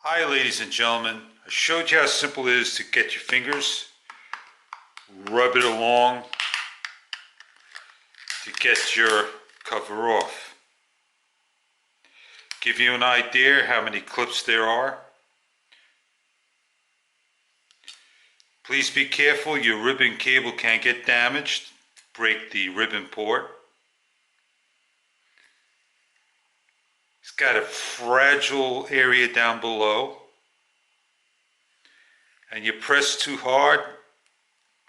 Hi ladies and gentlemen, I showed you how simple it is to get your fingers, rub it along to get your cover off. Give you an idea how many clips there are. Please be careful, your ribbon cable can get damaged, break the ribbon port. It's got a fragile area down below, and you press too hard,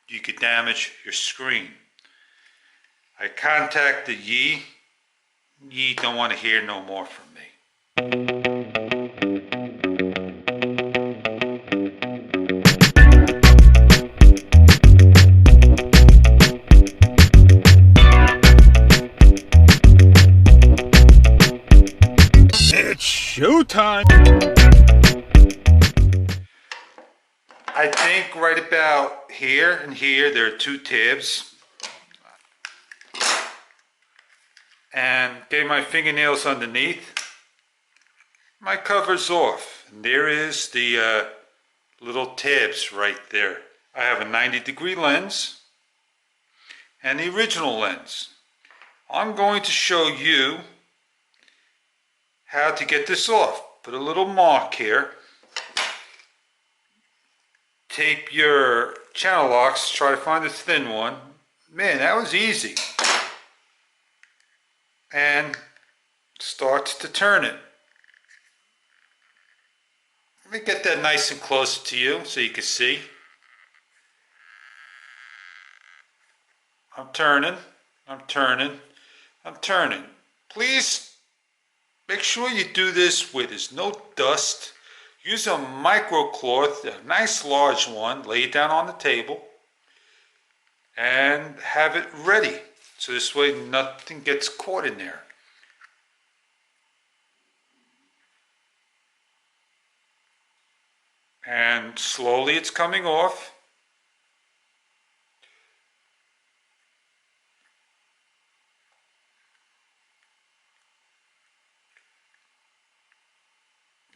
you could damage your screen. I contacted Yi. Yi don't want to hear no more from me. It's showtime! I think right about here and here there are two tabs. And get my fingernails underneath. My cover's off. And there is the little tabs right there. I have a 90-degree lens and the original lens. I'm going to show you how to get this off. Put a little mark here. Tape your channel locks, try to find a thin one. Man, that was easy. And start to turn it. Let me get that nice and close to you so you can see. I'm turning. Please make sure you do this where there's no dust. Use a microcloth, a nice large one, lay it down on the table and have it ready. So this way nothing gets caught in there. And slowly it's coming off.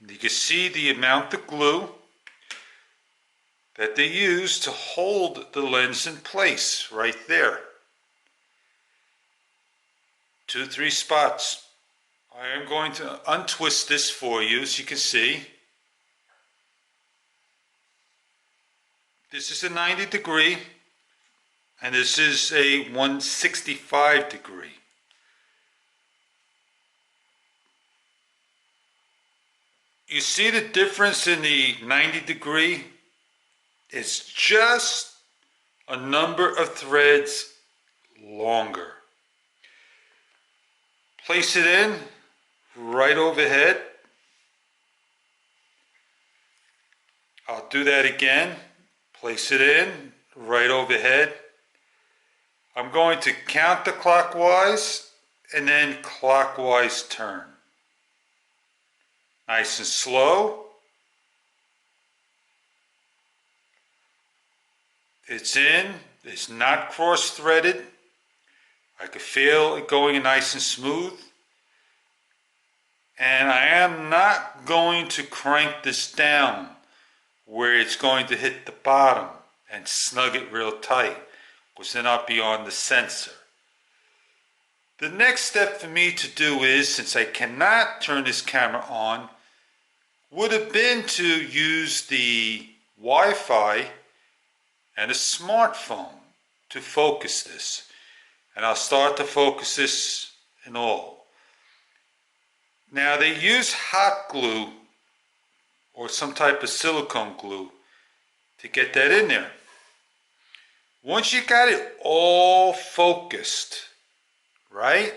You can see the amount of glue that they use to hold the lens in place right there. 2-3 spots. I am going to untwist this for you so you can see. This is a 90-degree and this is a 165-degree. You see the difference in the 90-degree? It's just a number of threads longer. Place it in right overhead. I'll do that again. Place it in right overhead. I'm going to counterclockwise and then clockwise turn. Nice and slow. It's in. It's not cross-threaded. I can feel it going nice and smooth. And I am not going to crank this down where it's going to hit the bottom and snug it real tight, because then I'll be on the sensor. The next step for me to do is, since I cannot turn this camera on, would have been to use the Wi-Fi and a smartphone to focus this. And I'll start to focus this and all. Now they use hot glue or some type of silicone glue to get that in there. Once you got it all focused, right?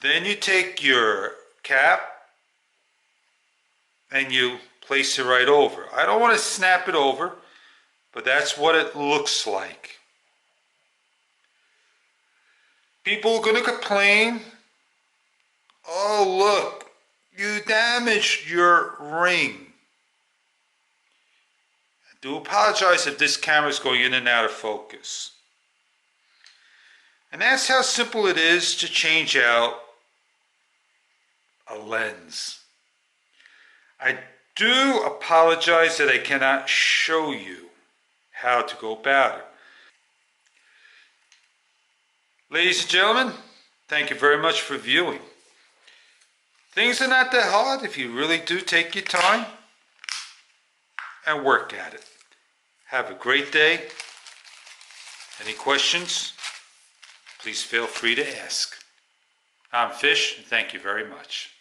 Then you take your cap and you place it right over. I don't want to snap it over, but that's what it looks like. People are going to complain, oh look, you damaged your ring. I do apologize if this camera is going in and out of focus. And that's how simple it is to change out a lens. I do apologize that I cannot show you how to go about it. Ladies and gentlemen, thank you very much for viewing. Things are not that hard if you really do take your time and work at it. Have a great day. Any questions? Please feel free to ask. I'm Fish, and thank you very much.